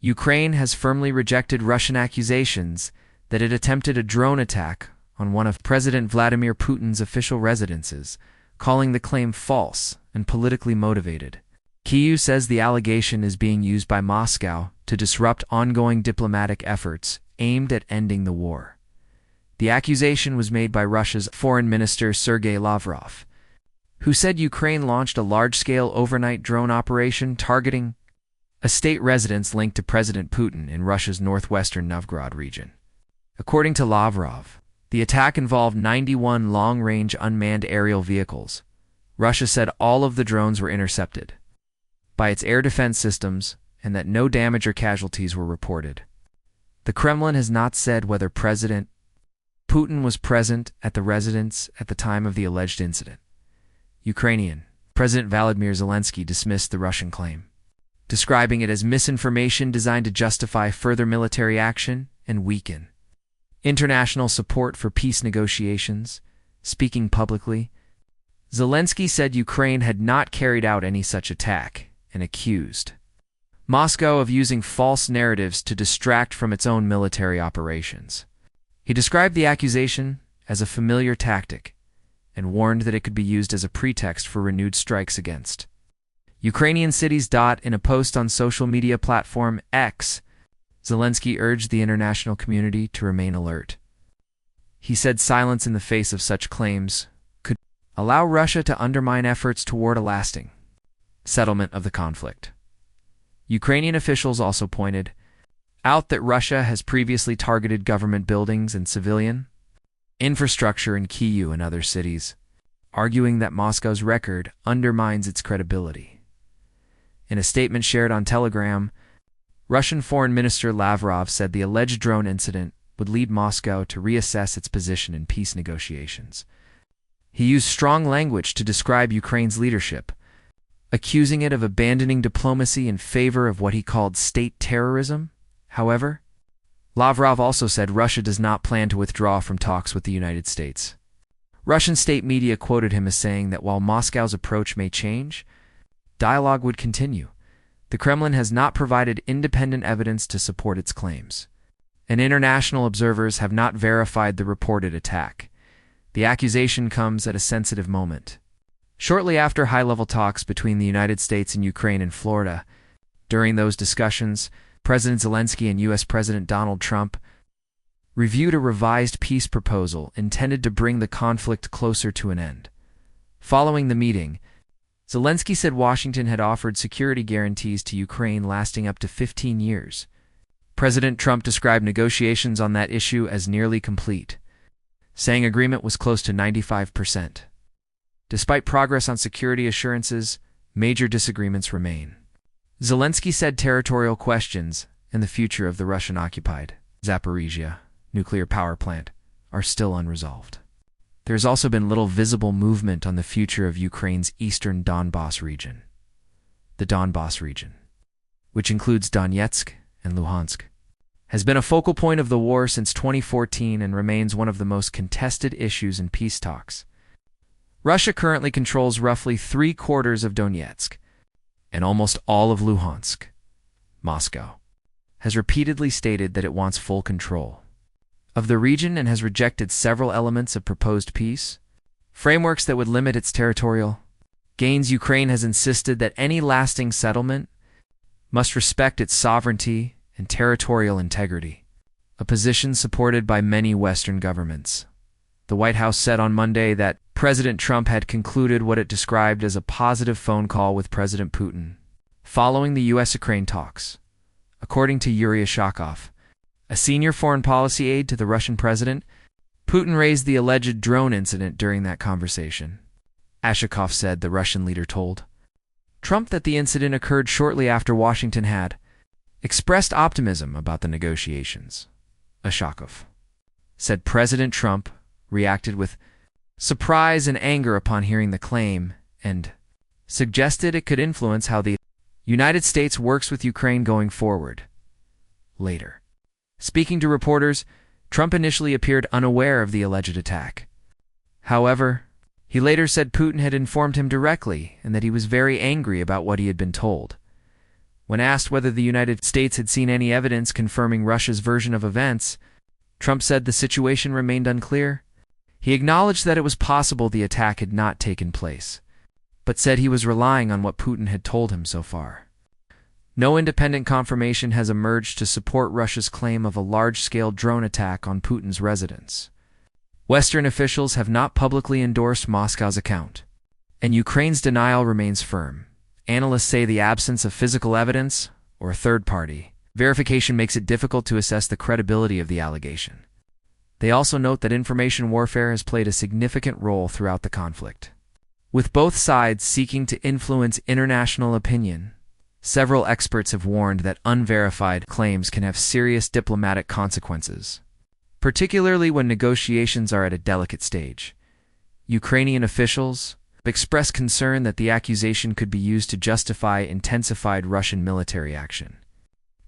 Ukraine has firmly rejected Russian accusations that it attempted a drone attack on one of President Vladimir Putin's official residences, calling the claim false and politically motivated. Kyiv says the allegation is being used by Moscow to disrupt ongoing diplomatic efforts aimed at ending the war. The accusation was made by Russia's Foreign Minister Sergei Lavrov, who said Ukraine launched a large-scale overnight drone operation targeting a state residence linked to President Putin in Russia's northwestern Novgorod region. According to Lavrov, the attack involved 91 long-range unmanned aerial vehicles. Russia said all of the drones were intercepted by its air defense systems and that no damage or casualties were reported. The Kremlin has not said whether President Putin was present at the residence at the time of the alleged incident. Ukrainian President Volodymyr Zelensky dismissed the Russian claim, describing it as misinformation designed to justify further military action and weaken international support for peace negotiations. Speaking publicly, Zelensky said Ukraine had not carried out any such attack and accused Moscow of using false narratives to distract from its own military operations. He described the accusation as a familiar tactic and warned that it could be used as a pretext for renewed strikes against Ukrainian cities. In a post on social media platform X, Zelensky urged the international community to remain alert. He said silence in the face of such claims could allow Russia to undermine efforts toward a lasting settlement of the conflict. Ukrainian officials also pointed out that Russia has previously targeted government buildings and civilian infrastructure in Kyiv and other cities, arguing that Moscow's record undermines its credibility. In a statement shared on Telegram, Russian Foreign Minister Lavrov said the alleged drone incident would lead Moscow to reassess its position in peace negotiations. He used strong language to describe Ukraine's leadership, accusing it of abandoning diplomacy in favor of what he called state terrorism. However, Lavrov also said Russia does not plan to withdraw from talks with the United States. Russian state media quoted him as saying that while Moscow's approach may change, dialogue would continue. The Kremlin has not provided independent evidence to support its claims, and international observers have not verified the reported attack. The accusation comes at a sensitive moment, shortly after high-level talks between the United States and Ukraine in Florida. During those discussions, President Zelensky and U.S. President Donald Trump reviewed a revised peace proposal intended to bring the conflict closer to an end. Following the meeting, Zelensky said Washington had offered security guarantees to Ukraine lasting up to 15 years. President Trump described negotiations on that issue as nearly complete, saying agreement was close to 95%. Despite progress on security assurances, major disagreements remain. Zelensky said territorial questions and the future of the Russian-occupied Zaporizhzhia nuclear power plant are still unresolved. There has also been little visible movement on the future of Ukraine's eastern Donbas region. The Donbas region, which includes Donetsk and Luhansk, has been a focal point of the war since 2014 and remains one of the most contested issues in peace talks. Russia currently controls roughly 3/4 of Donetsk and almost all of Luhansk. Moscow has repeatedly stated that it wants full control of the region and has rejected several elements of proposed peace frameworks that would limit its territorial gains. Ukraine has insisted that any lasting settlement must respect its sovereignty and territorial integrity, a position supported by many Western governments. The White House said on Monday that President Trump had concluded what it described as a positive phone call with President Putin following the U.S.-Ukraine talks. According to Yuri Ushakov, a senior foreign policy aide to the Russian president, Putin raised the alleged drone incident during that conversation. Ushakov said the Russian leader told Trump that the incident occurred shortly after Washington had expressed optimism about the negotiations. Ushakov said President Trump reacted with surprise and anger upon hearing the claim and suggested it could influence how the United States works with Ukraine going forward. Later, speaking to reporters, Trump initially appeared unaware of the alleged attack. However, he later said Putin had informed him directly and that he was very angry about what he had been told. When asked whether the United States had seen any evidence confirming Russia's version of events, Trump said the situation remained unclear. He acknowledged that it was possible the attack had not taken place, but said he was relying on what Putin had told him so far. No independent confirmation has emerged to support Russia's claim of a large-scale drone attack on Putin's residence. Western officials have not publicly endorsed Moscow's account, and Ukraine's denial remains firm. Analysts say the absence of physical evidence, or third-party verification, makes it difficult to assess the credibility of the allegation. They also note that information warfare has played a significant role throughout the conflict. With both sides seeking to influence international opinion, several experts have warned that unverified claims can have serious diplomatic consequences, particularly when negotiations are at a delicate stage. Ukrainian officials expressed concern that the accusation could be used to justify intensified Russian military action.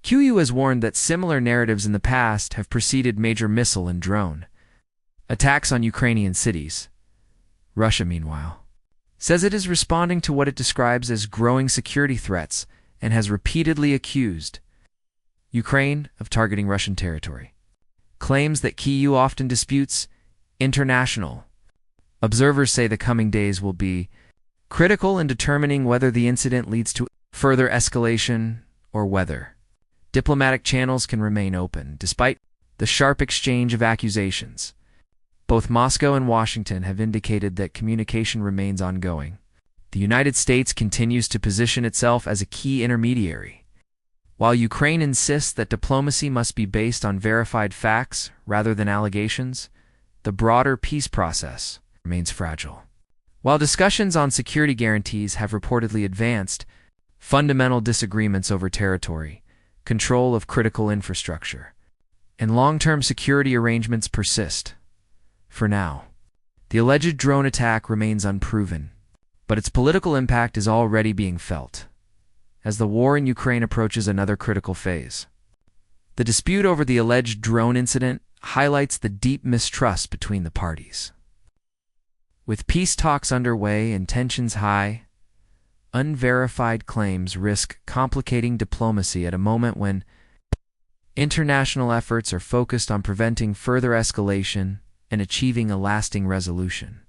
QU has warned that similar narratives in the past have preceded major missile and drone attacks on Ukrainian cities. Russia, meanwhile, says it is responding to what it describes as growing security threats and has repeatedly accused Ukraine of targeting Russian territory. Claims that Kyiv often disputes. International observers say the coming days will be critical in determining whether the incident leads to further escalation or whether diplomatic channels can remain open. Despite the sharp exchange of accusations, both Moscow and Washington have indicated that communication remains ongoing. The United States continues to position itself as a key intermediary, while Ukraine insists that diplomacy must be based on verified facts rather than allegations. The broader peace process remains fragile. While discussions on security guarantees have reportedly advanced, fundamental disagreements over territory, control of critical infrastructure, and long-term security arrangements persist. For now, the alleged drone attack remains unproven, but its political impact is already being felt as the war in Ukraine approaches another critical phase. The dispute over the alleged drone incident highlights the deep mistrust between the parties. With peace talks underway and tensions high, unverified claims risk complicating diplomacy at a moment when international efforts are focused on preventing further escalation and achieving a lasting resolution.